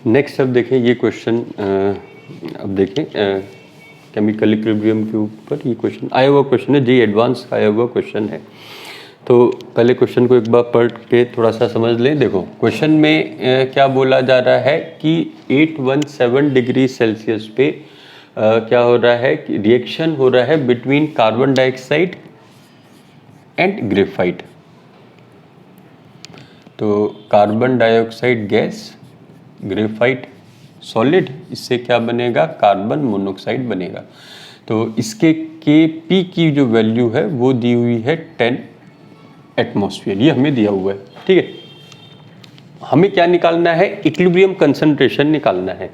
Next अब देखें ये क्वेश्चन, अब देखें केमिकल इक्विलिब्रियम के ऊपर ये क्वेश्चन आया हुआ क्वेश्चन है, जी एडवांस आया हुआ क्वेश्चन है। तो पहले क्वेश्चन को एक बार पढ़ के थोड़ा सा समझ लें। देखो क्वेश्चन में क्या बोला जा रहा है कि 817 डिग्री सेल्सियस पे क्या हो रहा है कि रिएक्शन हो रहा है between carbon dioxide and graphite. तो carbon dioxide gas, graphite solid, इससे क्या बनेगा, कार्बन मोनोऑक्साइड बनेगा। तो इसके Kp की जो वैल्यू है वो दी हुई है 10 एटमॉस्फेयर, ये हमें दिया हुआ है। ठीक है, हमें क्या निकालना है, इक्विलिब्रियम कंसंट्रेशन निकालना है,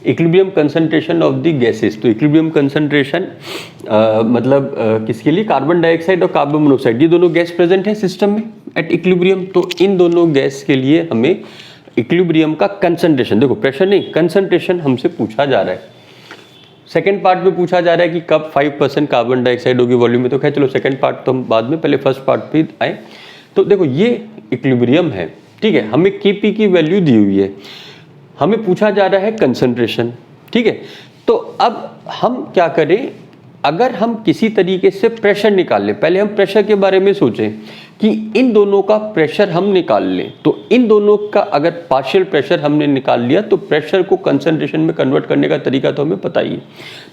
equilibrium concentration of the gases. तो इक्विलिब्रियम कंसंट्रेशन मतलब किसके लिए, कार्बन डाइऑक्साइड और कार्बन मोनोऑक्साइड, ये दोनों गैस प्रेजेंट है सिस्टम में एट इक्विलिब्रियम। तो इन दोनों गैस के लिए हमें इक्विलिब्रियम का कंसंट्रेशन, देखो प्रेशर नहीं, कंसंट्रेशन हमसे पूछा जा रहा है। सेकेंड पार्ट में पूछा जा रहा है कि कब 5% कार्बन डाइऑक्साइड होगी वॉल्यूम में। तो खैर चलो सेकेंड पार्ट तो हम बाद में, पहले फर्स्ट पार्ट पे आए। तो देखो ये इक्विलिब्रियम है, ठीक है, हमें Kp की वैल्यू दी हुई है, हमें पूछा जा रहा है कंसंट्रेशन। ठीक है, तो अब हम क्या करें, अगर हम किसी तरीके से प्रेशर निकाल लें, पहले हम प्रेशर के बारे में सोचें कि इन दोनों का प्रेशर हम निकाल लें। तो इन दोनों का अगर पार्शियल प्रेशर हमने निकाल लिया तो प्रेशर को कंसंट्रेशन में कन्वर्ट करने का तरीका तो हमें पता ही है।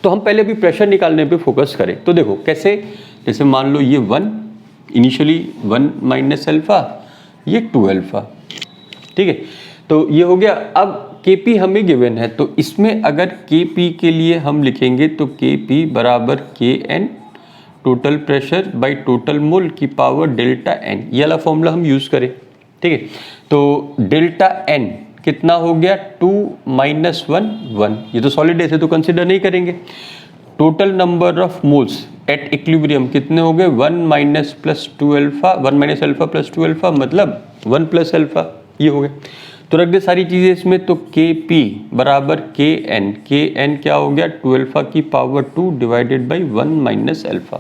तो हम पहले भी प्रेशर निकालने पे फोकस करें। तो देखो कैसे, जैसे मान लो ये 1 इनिशियली 1 माइनस अल्फा, ये 2 अल्फा। ठीक है, तो ये हो गया। अब Kp हमें गिवन है, तो इसमें अगर Kp के लिए हम लिखेंगे तो Kp बराबर Kn total pressure by total mole की पावर डेल्टा n, ये वाला फॉर्मूला हम यूज करें। ठीक है, तो डेल्टा n कितना हो गया, 2 माइनस 1 1, ये तो सॉलिड है तो कंसिडर नहीं करेंगे। Total number of moles at equilibrium कितने हो गए, 1 minus plus 2 alpha, 1 minus alpha plus 2 alpha मतलब 1 प्लस अल्फा, ये हो गए। तो रख दे सारी चीजें इसमें। तो Kp बराबर Kn, Kn क्या हो गया, 2 अल्फा की power 2 divided by 1 minus alpha.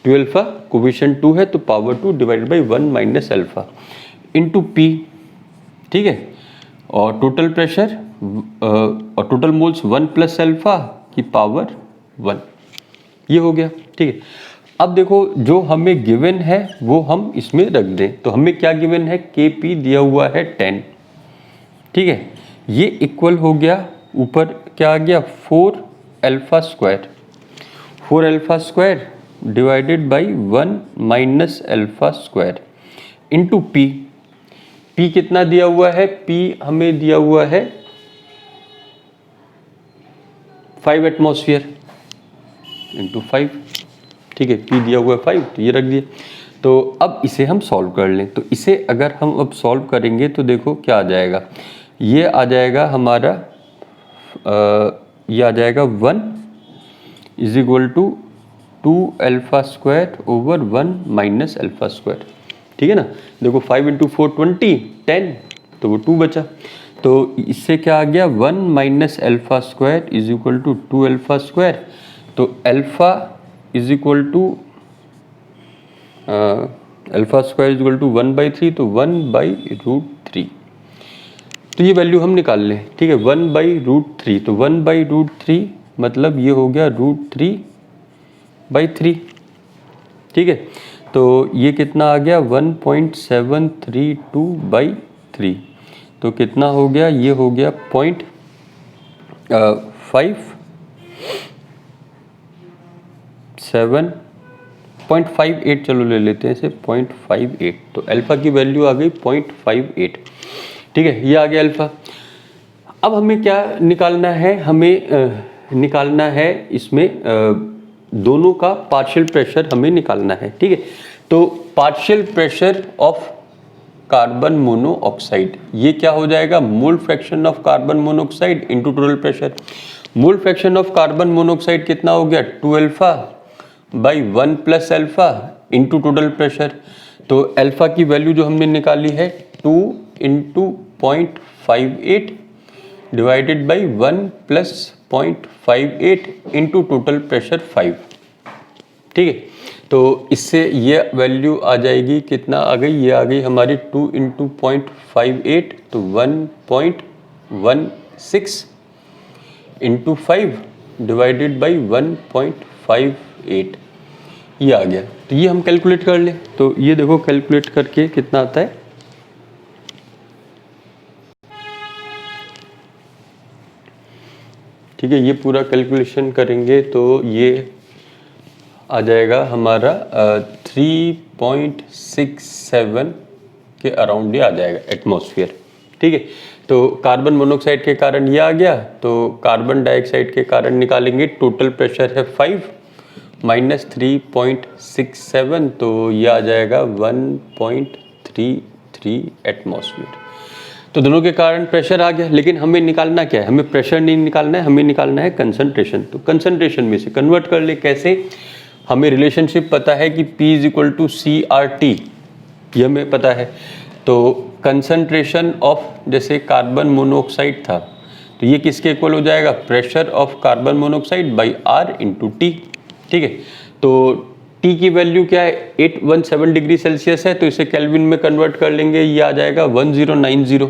2 alpha coefficient 2 है तो power 2 divided by 1 minus alpha into P। ठीक है, और टोटल प्रेशर और टोटल मोल्स 1 प्लस अल्फा की पावर 1, ये हो गया। ठीक है, अब देखो जो हमें गिवन है वो हम इसमें रख दें। तो हमें क्या गिवन है, Kp दिया हुआ है 10। ठीक है, ये इक्वल हो गया, ऊपर क्या आ गया, 4 alpha square, 4 alpha square divided by 1 minus alpha square into P। P कितना दिया हुआ है, P हमें दिया हुआ है 5 एटमॉस्फेयर इंटू 5। ठीक है, P दिया हुआ है 5, तो ये रख दिए। तो अब इसे हम सॉल्व कर लें। तो इसे अगर हम अब सॉल्व करेंगे तो देखो क्या आ जाएगा, ये आ जाएगा हमारा ये आ जाएगा 1 is equal to 2 alpha square over 1 minus alpha square. ठीक है ना, देखो 5 इंटू 4 20, 10, तो वो 2 बचा। तो इससे क्या आ गया, 1 minus alpha square is equal to 2 alpha square. तो alpha is equal to alpha square is equal to 1/3, तो 1/√3। तो ये वैल्यू हम निकाल लें। ठीक है, 1/√3, तो 1/√3 मतलब ये हो गया √3/3। ठीक है, तो ये कितना आ गया, 1.732/3। तो कितना हो गया, ये हो गया 0.58, चलो ले लेते हैं इसे 0.58। तो अल्फा की वैल्यू आ गई 0.58। ठीक है, ये आ गया अल्फा। अब हमें क्या निकालना है, हमें निकालना है इसमें दोनों का पार्शियल प्रेशर हमें निकालना है। ठीक है, तो partial pressure of carbon monoxide, ये क्या हो जाएगा, mole fraction of carbon monoxide into total pressure. Mole fraction of carbon monoxide कितना हो गया, 2 alpha by 1 plus alpha into total pressure. तो अल्फा की वैल्यू जो हमने निकाली है 2 into 0.58 divided by 1 plus 0.58 into total pressure 5। ठीक है, तो इससे ये वैल्यू आ जाएगी, कितना आ गई, ये आ गई हमारी 2 इंटू 0.58, तो 1.5 1.16 इंटू 5 डिवाइडेड बाई 1.58, ये आ गया। तो ये हम कैलकुलेट कर लें, तो ये देखो कैलकुलेट करके कितना आता है। ठीक है, ये पूरा कैलकुलेशन करेंगे तो ये आ जाएगा हमारा 3.67 के अराउंड ये आ जाएगा एटमॉस्फेयर। ठीक है, तो कार्बन मोनोऑक्साइड के कारण ये आ गया, तो कार्बन डाइऑक्साइड के कारण निकालेंगे। टोटल प्रेशर है 5 माइनस 3.67, तो ये आ जाएगा 1.33 एटमॉस्फेयर। तो दोनों के कारण प्रेशर आ गया, लेकिन हमें निकालना क्या है? हमें प्रेशर नहीं निकालना है, हमें निकालना है कंसंट्रेशन। तो कंसंट्रेशन में से कन्वर्ट कर ले, कैसे? हमें रिलेशनशिप पता है कि P is equal to CRT, ये हमें पता है। तो कंसंट्रेशन ऑफ, जैसे कार्बन मोनोऑक्साइड था, तो ये किसके इक्वल हो जाएगा? Pressure of carbon monoxide by R into t. ठीक है, तो T की वैल्यू क्या है? 817 डिग्री सेल्सियस है, तो इसे केल्विन में कन्वर्ट कर लेंगे, ये आ जाएगा 1090।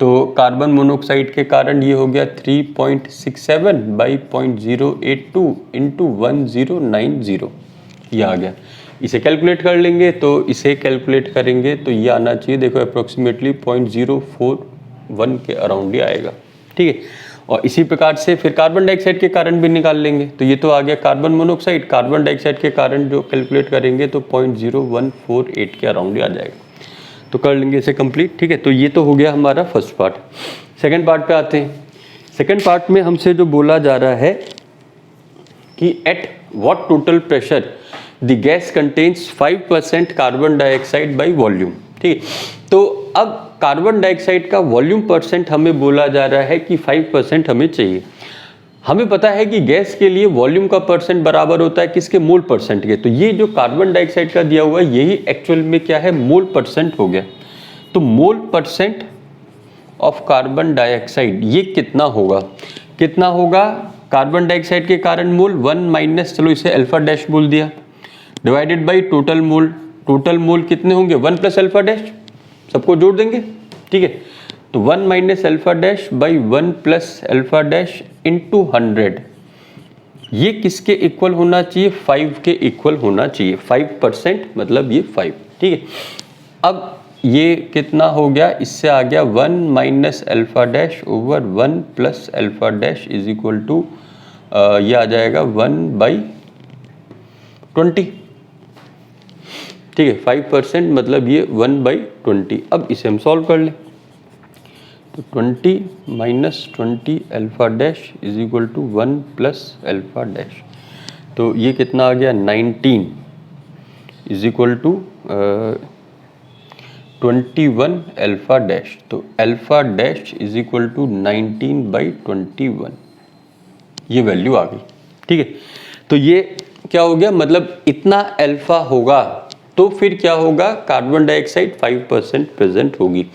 तो कार्बन मोनोऑक्साइड के कारण ये हो गया 3.67 बाई 0.082 इंटू 1090, ये आ गया। इसे कैलकुलेट कर लेंगे, तो इसे कैलकुलेट करेंगे तो ये आना चाहिए, देखो अप्रोक्सीमेटली 0.041 के अराउंड ही आएगा। ठीक है, और इसी प्रकार से फिर कार्बन डाइऑक्साइड के कारण भी निकाल लेंगे। तो ये तो आ गया कार्बन मोनोऑक्साइड, कार्बन डाइऑक्साइड के कारण जो कैलकुलेट करेंगे तो 0.0148 के अराउंड ही आ जाएगा। तो कर लेंगे इसे कंप्लीट। ठीक है, तो ये तो हो गया हमारा फर्स्ट पार्ट। सेकंड पार्ट पे आते हैं। सेकंड पार्ट में हमसे जो बोला जा रहा है कि at what total pressure the gas contains 5% carbon dioxide by volume. ठीक है, तो अब कार्बन डाइऑक्साइड का वॉल्यूम परसेंट हमें बोला जा रहा है कि 5% हमें चाहिए। हमें पता है कि गैस के लिए वॉल्यूम का परसेंट बराबर होता है किसके? मोल परसेंट के। तो ये जो कार्बन डाइऑक्साइड का दिया हुआ है, यही एक्चुअल में क्या है? मोल परसेंट हो गया। तो मोल परसेंट ऑफ कार्बन डाइऑक्साइड ये कितना होगा? कितना होगा कार्बन डाइऑक्साइड के कारण मोल? 1 माइनस, चलो इसे अल्फा डैश बोल दिया, divided by total mole. Total mole कितने होंगे? 1 प्लस अल्फा डैश, सबको जोड़ देंगे। ठीक है, तो 1 minus alpha dash by 1 plus alpha dash into 100, ये किसके इक्वल होना चाहिए? 5 के इक्वल होना चाहिए। 5% मतलब ये 5। ठीक है, अब ये कितना हो गया? इससे आ गया 1 minus alpha dash over 1 plus alpha dash is equal to, ये आ जाएगा 1/20। ठीक है, 5% मतलब ये 1/20। अब इसे हम सॉल्व कर लें, तो 20 minus 20 alpha dash is equal to 1 plus alpha dash, तो ये कितना आ गया? 19 is equal to 21 alpha dash. तो alpha dash is equal to 19/21, ये वैल्यू आ गई। ठीक है, तो ये क्या हो गया? मतलब इतना अल्फा होगा तो फिर क्या होगा? कार्बन डाइऑक्साइड 5% प्रेजेंट होगी।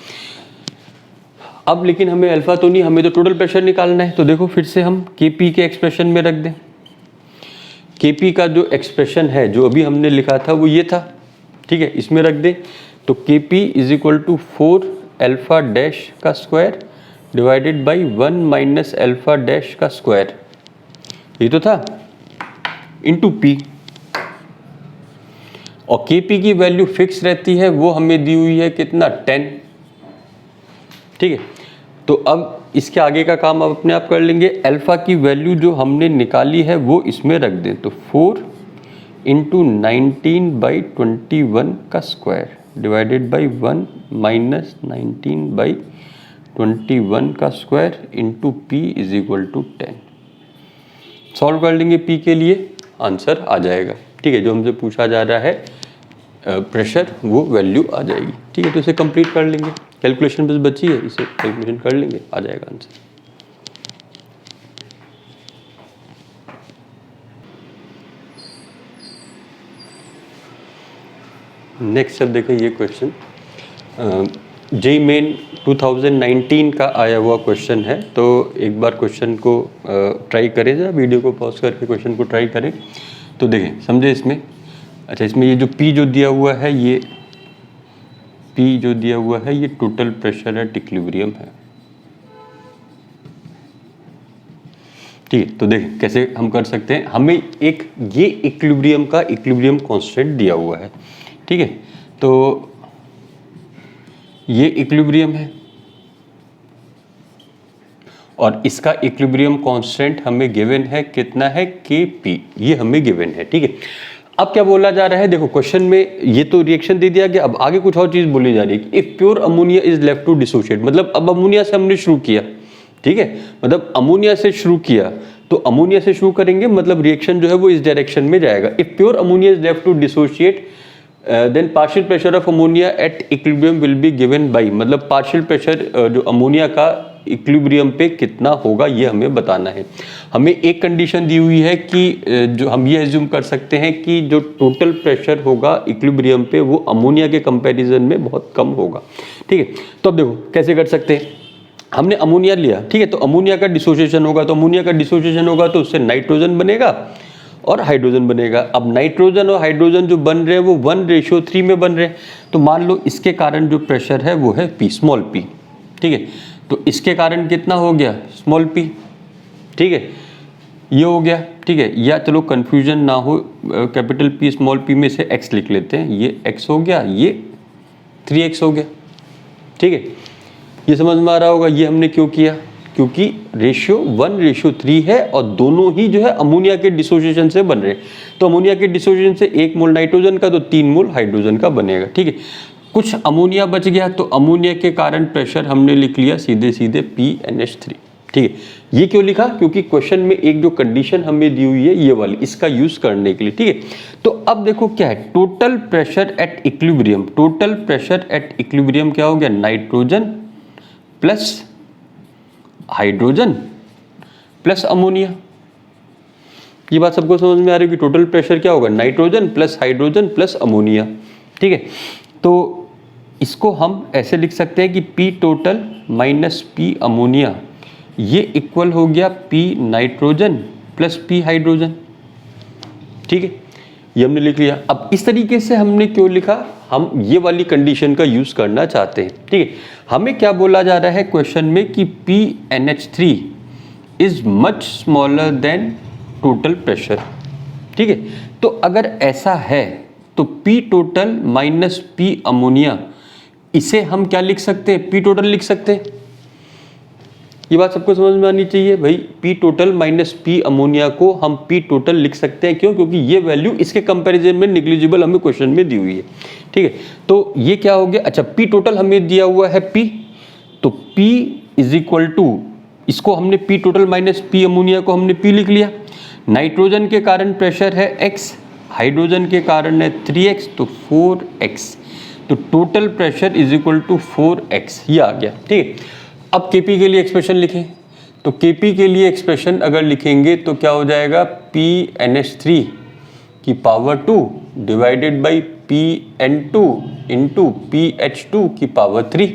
अब लेकिन हमें अल्फा तो नहीं, हमें तो टोटल प्रेशर निकालना है। तो देखो फिर से हम Kp के एक्सप्रेशन में रख दें। Kp का जो एक्सप्रेशन है, जो अभी हमने लिखा था, वो ये था। ठीक है, इसमें रख दें, तो Kp is equal to 4 alpha dash का square divided by 1 minus alpha dash का स्क्वायर, ये तो था, इंटू P। और Kp की वैल्यू फिक्स रहती है, वो हमें दी हुई है कितना? 10। ठीक है, तो अब इसके आगे का काम अब अपने आप कर लेंगे। अल्फा की वैल्यू जो हमने निकाली है वो इसमें रख दें, तो 4 इंटू 19/21 का स्क्वायर डिवाइडेड बाई 1 माइनस 19/21 का square into P is equal to 10। Solve कर लेंगे P के लिए, आंसर आ जाएगा। ठीक है, जो हमसे पूछा जा रहा है प्रेशर, वो वैल्यू आ जाएगी। ठीक है, तो इसे कंप्लीट कर लेंगे। कैलकुलेशन बस बची है, इसे कैलकुलेशन कर लेंगे, आ जाएगा आंसर। नेक्स्ट अब देखें ये क्वेश्चन जेईई मेन 2019 का आया हुआ क्वेश्चन है। तो एक बार क्वेश्चन को ट्राई करें, जरा वीडियो को पॉज करके क्वेश्चन को ट्राई करें तो देखें, समझे इसमें। अच्छा, इसमें ये जो P जो दिया हुआ है, ये P जो दिया हुआ है ये टोटल प्रेशर एट इक्विलिब्रियम है। ठीक है, तो देखें कैसे हम कर सकते हैं। हमें एक ये इक्विलिब्रियम का इक्विलिब्रियम कांस्टेंट दिया हुआ है, ठीक है, तो ये इक्विलिब्रियम है और इसका इक्विलिब्रियम कांस्टेंट हमें गिवन है, कितना है, Kp, ये हमें गिवन है, ठीक है। अब क्या बोला जा रहा है, देखो क्वेश्चन में ये तो रिएक्शन दे दिया गया, अब आगे कुछ और चीज बोली जा रही है। If pure ammonia is left to dissociate, मतलब अब अमोनिया से हमने शुरू किया, ठीक है, मतलब अमोनिया से शुरू किया, तो अमोनिया से शुरू करेंगे मतलब रिएक्शन जो है वो इस डायरेक्शन में जाएगा। If pure ammonia is left to dissociate then partial pressure of ammonia at equilibrium will be given by, मतलब पार्शियल प्रेशर जो अमोनिया का इक्विलिब्रियम पे कितना होगा ये हमें बताना है। हमें एक कंडीशन दी हुई है कि जो हम ये एज्यूम कर सकते हैं कि जो टोटल प्रेशर होगा इक्विलिब्रियम पे वो अमोनिया के कंपैरिजन में बहुत कम होगा, ठीक है। तो अब देखो कैसे कर सकते हैं। हमने अमोनिया लिया, ठीक है, तो अमोनिया का डिसोसिएशन होगा, तो अमोनिया का डिसोसिएशन होगा तो उससे नाइट्रोजन बनेगा और हाइड्रोजन बनेगा। अब नाइट्रोजन और हाइड्रोजन जो बन रहे हैं वो 1:3 में बन रहे हैं, तो मान लो इसके कारण जो प्रेशर है वो है P, स्मॉल p, ठीक है, तो इसके कारण कितना हो गया, स्मॉल p, ठीक है, ये हो गया, ठीक है, या चलो कंफ्यूजन ना हो कैपिटल P स्मॉल p में से x लिख लेते हैं, ये x हो गया, ये 3x हो गया, ठीक है, ये समझ में आ रहा होगा। ये हमने क्यों किया, क्योंकि रेशियो 1:3 है और दोनों ही जो है अमोनिया के डिसोसिएशन से बन रहे हैं, तो अमोनिया के डिसोसिएशन से 1 मोल नाइट्रोजन का तो 3 मोल हाइड्रोजन का बनेगा, ठीक है। कुछ अमोनिया बच गया तो अमोनिया के कारण प्रेशर हमने लिख लिया सीधे सीधे PNH3, ठीक है। ये क्यों लिखा, क्योंकि क्वेश्चन में एक जो कंडीशन हमें दी हुई है ये वाली, इसका यूज करने के लिए, ठीक है। तो अब देखो क्या है, total pressure at equilibrium, total pressure at equilibrium क्या हो गया, nitrogen plus hydrogen plus ammonia. ये बात सबको समझ में आ रही है कि टोटल प्रेशर क्या होगा, nitrogen plus hydrogen plus ammonia, ठीक है। तो इसको हम ऐसे लिख सकते हैं कि P total minus P ammonia, ये इक्वल हो गया P nitrogen plus P hydrogen, ठीक है, ये हमने लिख लिया। अब इस तरीके से हमने क्यों लिखा, हम ये वाली कंडीशन का यूज करना चाहते हैं, ठीक है। हमें क्या बोला जा रहा है क्वेश्चन में कि PNH3 is much smaller than total pressure, ठीक है। तो अगर ऐसा है तो P total minus P ammonia, इसे हम क्या लिख सकते हैं, P टोटल लिख सकते हैं। ये बात सबको समझ में आनी चाहिए भाई, P total minus P ammonia को हम P टोटल लिख सकते हैं, क्यों, क्योंकि ये वैल्यू इसके कंपैरिजन में निग्लिजिबल हमें क्वेश्चन में दी हुई है, ठीक है। तो ये क्या हो गया, अच्छा P टोटल हमें दिया हुआ है P, तो P इज इक्वल टू, इसको हमने P total minus P ammonia को हमने P लिख लिया। नाइट्रोजन के कारण प्रेशर है x, हाइड्रोजन के कारण है 3x, तो 4x, तो total pressure is equal to 4x, ये आ गया, ठीक है। अब Kp के लिए एक्सप्रेशन लिखें, तो Kp के लिए एक्सप्रेशन अगर लिखेंगे तो क्या हो जाएगा, PNH3 की power 2 divided by PN2 into PH2 की पावर 3,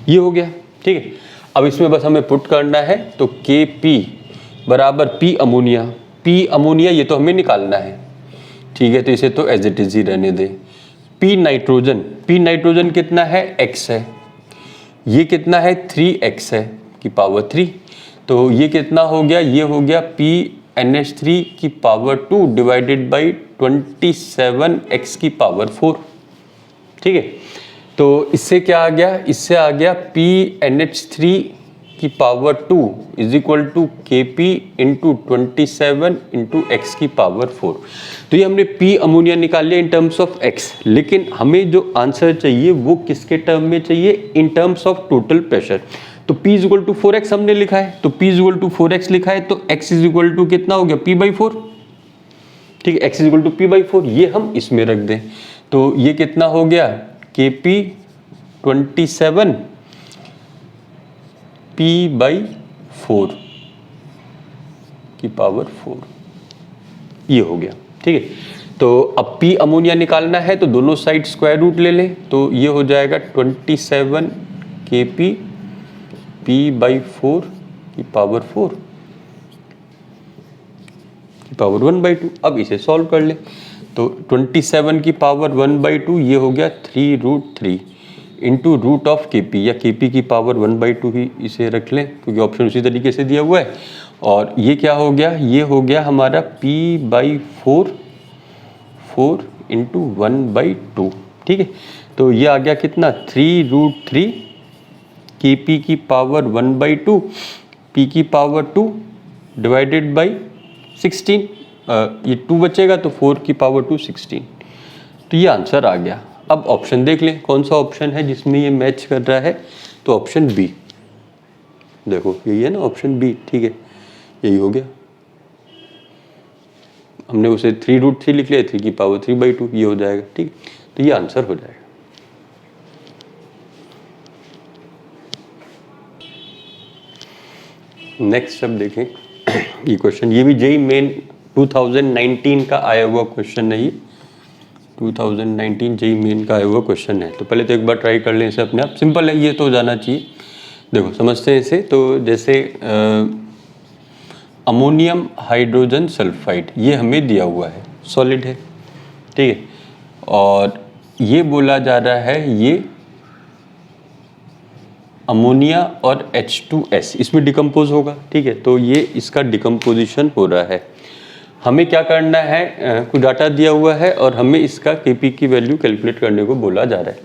ये हो गया, ठीक है। अब इसमें बस हमें पुट करना है, तो Kp बराबर P अमोनिया, P अमोनिया ये तो हमें निकालना है, ठीक है, तो इसे तो एज इट इज ही रहने दे। P नाइट्रोजन कितना है, x है, ये कितना है 3x है की पावर 3, तो ये कितना हो गया, ये हो गया PNH3 की पावर 2 डिवाइडेड बाई 27x की पावर 4, ठीक है। तो इससे क्या आ गया, इससे आ गया PNH3 की power 2 is equal to Kp into 27 into x की पावर 4। तो ये हमने P अमोनिया निकाल लिया इन टर्म्स ऑफ x, लेकिन हमें जो आंसर चाहिए वो किसके टर्म में चाहिए, in terms of total pressure. तो P is equal to 4x हमने लिखा है, तो P is equal to 4x लिखा है, तो x इज इक्वल टू कितना हो गया, P/4, ठीक है, x is equal to P/4, ये हम इसमें रख दें, तो ये कितना हो गया, Kp 27 P/4 की पावर 4, ये हो गया, ठीक है। तो अब P अमोनिया निकालना है तो दोनों साइड स्क्वायर रूट ले लें, तो ये हो जाएगा 27 Kp P/4 की पावर 4 की पावर 1/2। अब इसे सॉल्व कर ले, तो 27 की पावर 1/2 ये हो गया 3√3 इंटू रूट ऑफ Kp, या Kp की पावर 1/2 ही इसे रख लें क्योंकि ऑप्शन उसी तरीके से दिया हुआ है, और ये क्या हो गया, ये हो गया हमारा p/4 4 इंटू 1/2, ठीक है। तो ये आ गया कितना 3√3 kp की पावर 1/2 p की पावर 2 डिवाइडेड बाई 16, ये 2 बचेगा तो 4 की पावर 2 16, तो ये आंसर आ गया। अब ऑप्शन देख लें कौन सा ऑप्शन है जिसमें ये मैच कर रहा है, तो ऑप्शन बी, देखो यही है ना ऑप्शन बी, ठीक है, यही हो गया। हमने उसे 3√3 लिख लिया, 3 की पावर 3/2, ये हो जाएगा, ठीक, तो ये आंसर हो जाएगा। नेक्स्ट अब देखें ये क्वेश्चन, ये भी जेईई मेन 2019 का आया हुआ क्वेश्चन है, ये 2019 जेईई मेन का आया हुआ क्वेश्चन है। तो पहले तो एक बार ट्राई कर लें इसे अपने आप, सिंपल है ये तो जाना चाहिए। देखो समझते हैं इसे, तो जैसे अमोनियम हाइड्रोजन सल्फाइड ये हमें दिया हुआ है, सॉलिड है, ठीक है, और ये बोला जा रहा है ये अमोनिया और H2S इसमें डिकम्पोज होगा, ठीक है, तो ये इसका डिकम्पोजिशन हो रहा है। हमें क्या करना है, कुछ डाटा दिया हुआ है और हमें इसका Kp की वैल्यू कैलकुलेट करने को बोला जा रहा है।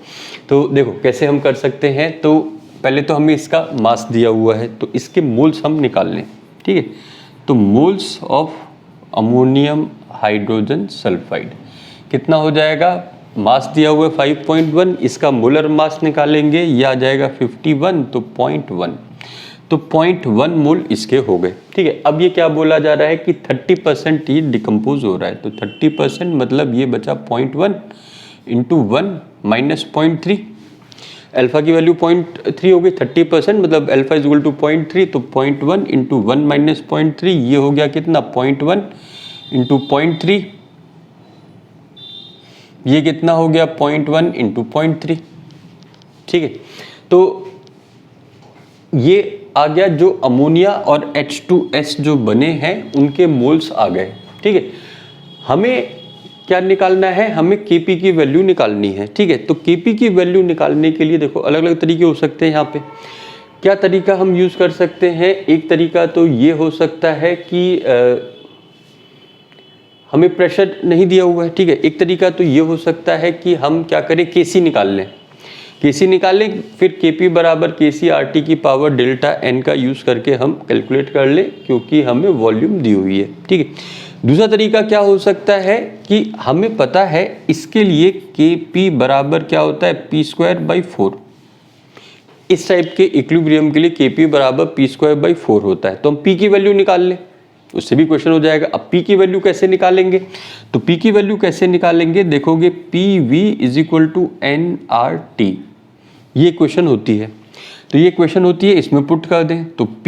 तो देखो कैसे हम कर सकते हैं, तो पहले तो हमें इसका मास दिया हुआ है, तो इसके मोल्स हम निकाल लें, ठीक है। तो moles of ammonium hydrogen sulphide कितना हो जाएगा, मास दिया हुआ है 5.1, इसका मोलर मास निकालेंगे, यह आ जाएगा 51, तो 0.1, तो 0.1 मोल इसके हो गए, ठीक है। अब ये क्या बोला जा रहा है कि 30% ये डिकम्पोज हो रहा है, तो 30% मतलब ये बचा 0.1 इंटू 1 माइनस 0.3, अल्फा की वैल्यू 0.3 हो गई, 30% मतलब अल्फा इज इक्वल टू 0.3, तो 0.1 इंटू 1 माइनस 0.3, ये हो गया कितना 0.1 इंटू 0.3, ये कितना हो गया 0.1 इंटू 0.3, ठीक है। तो ये आ गया जो अमोनिया और H2S जो बने हैं उनके मोल्स आ गए, ठीक है। हमें क्या निकालना है, हमें Kp की वैल्यू निकालनी है, ठीक है। तो Kp की वैल्यू निकालने के लिए देखो अलग अलग तरीके हो सकते हैं। यहाँ पे क्या तरीका हम यूज कर सकते हैं, एक तरीका तो ये हो सकता है कि हमें प्रेशर नहीं दिया हुआ है, ठीक है। एक तरीका तो ये हो सकता है कि हम क्या करें, Kc निकाल लें, Kc निकालें, फिर Kp बराबर Kc RT की पावर डेल्टा n का यूज़ करके हम कैलकुलेट कर लें, क्योंकि हमें वॉल्यूम दी हुई है, ठीक है। दूसरा तरीका क्या हो सकता है कि हमें पता है इसके लिए Kp बराबर क्या होता है p²/4, इस टाइप के इक्विलिब्रियम के लिए Kp बराबर p²/4 होता है, तो हम p की वैल्यू निकाल लें, उससे भी क्वेश्चन हो जाएगा। अब P की वैल्यू कैसे निकालेंगे, तो P की वैल्यू कैसे निकालेंगे, देखोगे PV is equal to nRT, ये क्वेश्चन होती है, तो ये क्वेश्चन होती है, इसमें पुट कर दें तो P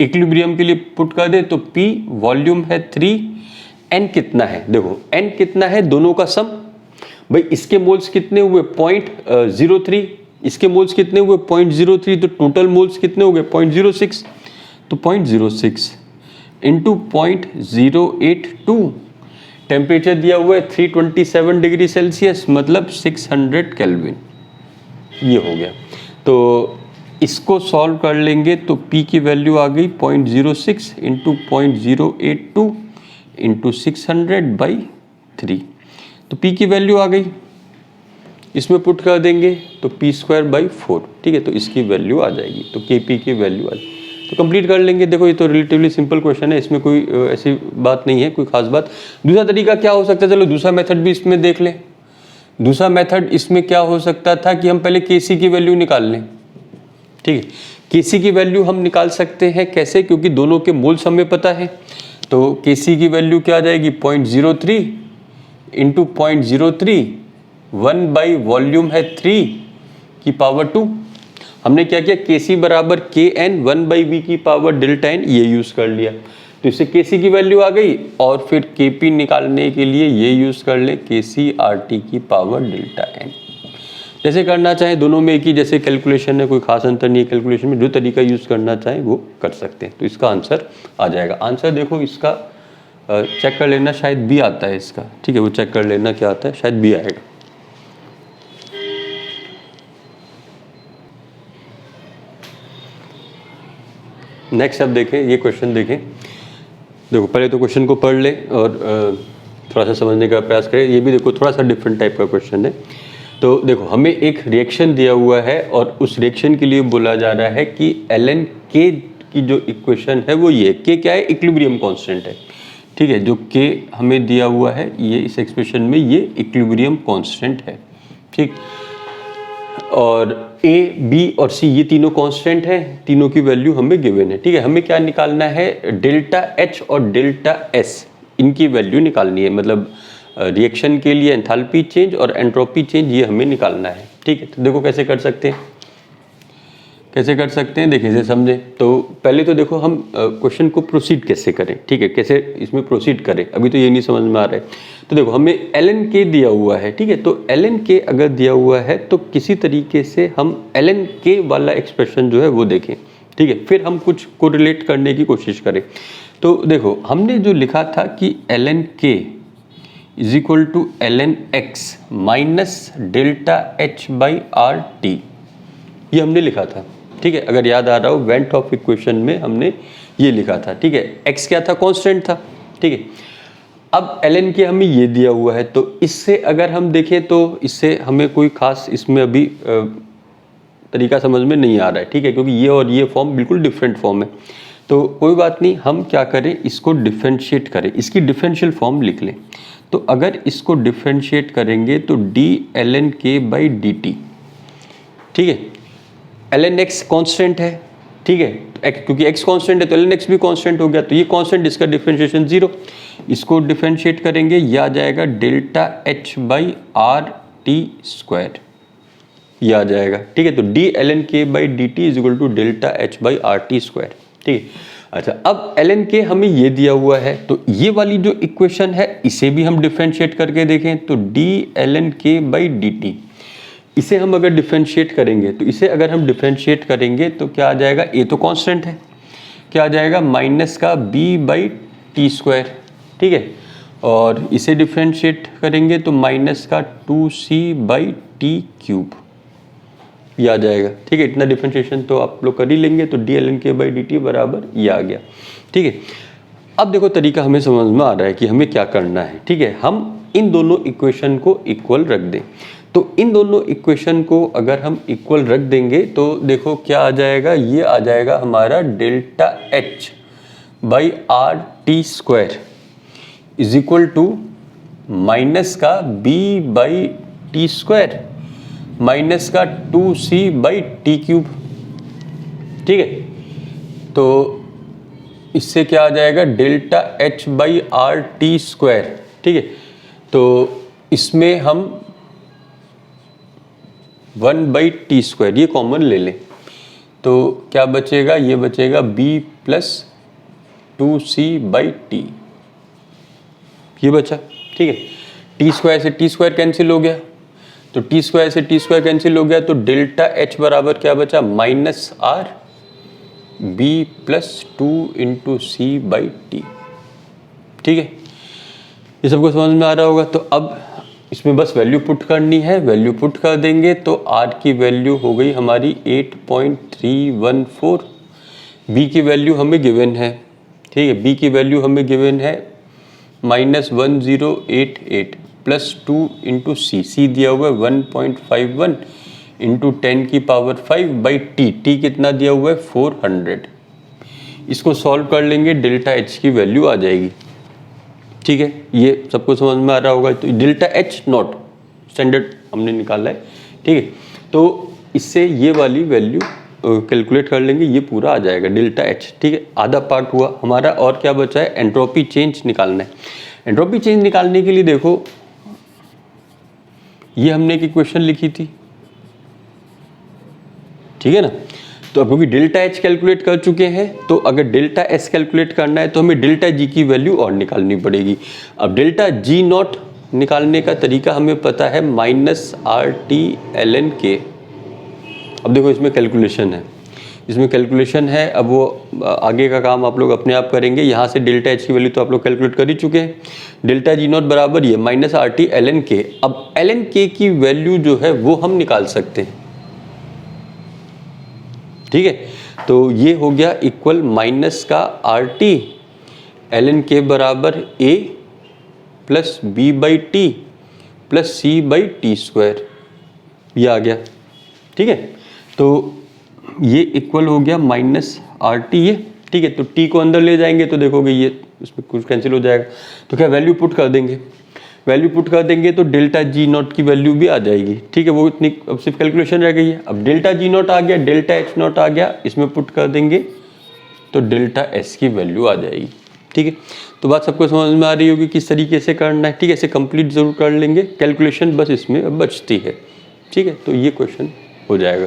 इक्विलिब्रियम के लिए पुट कर दें तो P वॉल्यूम है 3, N कितना है, देखो N कितना है, दोनों का सम, भाई इसके मोल्स कितने हुए 0.03, इसके मोल्स कितने हुए 0.03, तो टोटल मोल्स कितने हो गए 0.06, तो 0.06 इंटू 0.082, टेम्परेचर दिया हुआ है 327 डिग्री सेल्सियस मतलब 600 केल्विन, ये हो गया। तो इसको सॉल्व कर लेंगे तो P की वैल्यू आ गई 0.06 इंटू 0.082 इंटू 600/3, तो P की वैल्यू आ गई, इसमें पुट कर देंगे तो p²/4, ठीक है, तो इसकी वैल्यू आ जाएगी, तो Kp की वैल्यू आ जाएगी। तो कंप्लीट कर लेंगे। देखो ये तो रिलेटिवली सिंपल क्वेश्चन है, इसमें कोई ऐसी बात नहीं है, कोई खास बात। दूसरा तरीका क्या हो सकता है, चलो दूसरा मेथड भी इसमें देख लें। दूसरा मेथड इसमें क्या हो सकता था कि हम पहले Kc की वैल्यू निकाल लें, ठीक है। Kc की वैल्यू हम निकाल सकते हैं कैसे, क्योंकि दोनों के मोल्स हमें पता है, तो Kc की वैल्यू क्या आ जाएगी 0.03 इंटू 0.03, 1 बाई वॉल्यूम है 3 की पावर 2, हमने क्या किया Kc बराबर Kn 1/v की पावर डेल्टा n, ये यूज कर लिया, तो इससे Kc की वैल्यू आ गई, और फिर Kp निकालने के लिए ये यूज कर ले Kc RT की पावर डेल्टा n। जैसे करना चाहें, दोनों में एक ही जैसे कैलकुलेशन है, कोई खास अंतर नहीं है कैलकुलेशन में, जो तरीका यूज करना चाहें वो कर सकते हैं। तो इसका आंसर आ जाएगा। आंसर देखो इसका चेक कर लेना, शायद बी आता है इसका, ठीक है, वो चेक कर लेना क्या आता है, शायद बी आएगा। नेक्स्ट अब देखें, ये क्वेश्चन देखें, देखो पहले तो क्वेश्चन को पढ़ ले और थोड़ा सा समझने का प्रयास करें। ये भी देखो थोड़ा सा डिफरेंट टाइप का क्वेश्चन है। तो देखो हमें एक रिएक्शन दिया हुआ है और उस रिएक्शन के लिए बोला जा रहा है कि ln k की जो इक्वेशन है वो ये k क्या है, इक्विलिब्रियम कांस्टेंट है। ठीक है, जो k हमें दिया हुआ है ये इस एक्सप्रेशन में ये इक्विलिब्रियम कांस्टेंट है। ठीक, और a b और c ये तीनों कांस्टेंट है, तीनों की वैल्यू हमें गिवन है। ठीक है, हमें क्या निकालना है, डेल्टा h और डेल्टा s इनकी वैल्यू निकालनी है। मतलब रिएक्शन के लिए एंथैल्पी चेंज और एंट्रोपी चेंज ये हमें निकालना है। ठीक है, तो देखो कैसे कर सकते हैं, कैसे कर सकते हैं, देखिए इसे समझें। तो पहले तो देखो हम क्वेश्चन को प्रोसीड कैसे करें। ठीक है, कैसे इसमें प्रोसीड करें, अभी तो ये नहीं समझ में आ रहा है। तो देखो हमें ln k दिया हुआ है। ठीक है, तो ln k अगर दिया हुआ है तो किसी तरीके से हम ln k वाला एक्सप्रेशन जो है वो देखें। ठीक है, फिर हम कुछ को रिलेट करने की कोशिश करें। तो देखो हमने जो लिखा था कि ln k is equal to ln x minus delta h by r t, ये हमने लिखा था। ठीक है, अगर याद आ रहा हो वेन टॉप इक्वेशन में हमने ये लिखा था। ठीक है, x क्या था, कांस्टेंट था। ठीक है, अब ln के हमें ये दिया हुआ है, तो इससे अगर हम देखें तो इससे हमें कोई खास इसमें अभी तरीका समझ में नहीं आ रहा है। ठीक है, क्योंकि ये और ये फॉर्म बिल्कुल डिफरेंट फॉर्म है। तो कोई बात नहीं, हम क्या करें, इसको डिफरेंशिएट करें, इसकी डिफरेंशियल फॉर्म लिख लें। तो अगर इसको डिफरेंशिएट करेंगे तो d ln k by d T. ठीक है, ln x कांस्टेंट है। ठीक है, क्योंकि x कांस्टेंट है तो ln x भी कांस्टेंट हो गया, तो ये कांस्टेंट, इसका डिफरेंशिएशन 0। इसको डिफरेंशिएट करेंगे, यह आ जाएगा delta h by r t square, ये आ जाएगा। ठीक है, तो d ln k by d t is equal to delta h by r t square. ठीक है, अच्छा अब ln k हमें ये दिया हुआ है, तो ये वाली जो इक्वेशन है इसे भी हम डिफरेंशिएट करके देखें। तो d ln k by d T, इसे हम अगर डिफरेंशिएट करेंगे, तो इसे अगर हम डिफरेंशिएट करेंगे तो क्या आ जाएगा, a तो कांस्टेंट है, क्या आ जाएगा माइनस का b बाई टी स्क्वायर। ठीक है, और इसे डिफरेंशिएट करेंगे तो माइनस का 2c बाई टी क्यूब, ये आ जाएगा। ठीक है, इतना डिफरेंशिएशन तो आप लोग कर ही लेंगे, तो d ln k by d T बराबर ये आ गया। ठीक है, अब देखो तरीका हमें समझ में आ रहा है कि हमें क्या करना है। ठीक है, हम इन दोनों इक्वेशन को इक्वल रख दें। तो इन दोनों इक्वेशन को अगर हम इक्वल रख देंगे तो देखो क्या आ जाएगा, ये आ जाएगा हमारा delta h by r t square is equal to minus का b by t square minus का 2c बाई टी क्यूब। ठीक है, तो इससे क्या आ जाएगा, delta h by r t square. ठीक है, तो इसमें हम 1 बाई टी स्क्वायर ये कॉमन ले लें, तो क्या बचेगा, ये बचेगा b plus 2c by T, ये बचा। ठीक है, टी स्क्वायर से टी स्क्वायर कैंसिल हो गया, तो टी स्क्वायर से टी स्क्वायर कैंसिल हो गया, तो डेल्टा h बराबर क्या बचा, minus r b plus 2 into c by t. ठीक है, ये सबको समझ में आ रहा होगा। तो अब इसमें बस वैल्यू पुट करनी है, वैल्यू पुट कर देंगे तो r की वैल्यू हो गई हमारी 8.314, b की वैल्यू हमें गिवन है। ठीक है, b की वैल्यू हमें गिवन है -1088 प्लस 2 इंटू सी दिया हुआ है 1.51 इंटू 10 की पावर 5 बाई टी कितना दिया हुआ है 400। इसको सॉल्व कर लेंगे, डेल्टा h की वैल्यू आ जाएगी। ठीक है, ये सबको समझ में आ रहा होगा। तो डेल्टा h नॉट स्टैंडर्ड हमने निकाला है। ठीक है, तो इससे ये वाली वैल्यू कैलकुलेट कर लेंगे, ये पूरा आ जाएगा डेल्टा h। ठीक है, आधा पार्ट हुआ हमारा, और क्या बचा है, एंट्रोपी चेंज निकालना है। एंट्रोपी चेंज निकालने के लिए देखो ये हमने एक इक्वेशन लिखी थी। ठीक है ना, तो अब क्योंकि डेल्टा h कैलकुलेट कर चुके हैं, तो अगर डेल्टा s कैलकुलेट करना है तो हमें डेल्टा g की वैल्यू और निकालनी पड़ेगी। अब डेल्टा g नॉट निकालने का तरीका हमें पता है, minus are t ln k। अब देखो इसमें कैलकुलेशन है, इसमें कैलकुलेशन है। अब वो आगे का काम आप लोग अपने आप करेंगे। यहाँ से डेल्टा h की वैल्यू तो आप लोग कैलकुलेट कर ही चुके हैं। डेल्टा g नॉट बराबर ये minus are t ln k। अब ln k की वैल्यू जो है वो हम निकाल सकते हैं। ठीक है, तो ये हो गया इक्वल माइनस का आर टी ln k बराबर a plus b by t plus c by t square, ये आ गया। ठीक है, तो ये इक्वल हो गया माइनस आर टी ये। ठीक है, तो टी को अंदर ले जाएंगे तो देखोगे ये उसमें कुछ कैंसिल हो जाएगा। तो क्या वैल्यू पुट कर देंगे, वैल्यू पुट कर देंगे तो डेल्टा जी नॉट की वैल्यू भी आ जाएगी। ठीक है, वो इतनी अब सिर्फ कैलकुलेशन रह गई है। अब डेल्टा जी नॉट आ गया, डेल्टा एच नॉट आ गया, इसमें पुट कर देंगे तो डेल्टा एस की वैल्यू आ जाएगी। ठीक है, तो बात सबको समझ में आ रही होगी किस तरीके से करना है। ठीक है, ऐसे कंप्लीट जरूर कर लेंगे, कैलकुलेशन बस इसमें बचती है। ठीक है, तो ये क्वेश्चन हो जाएगा।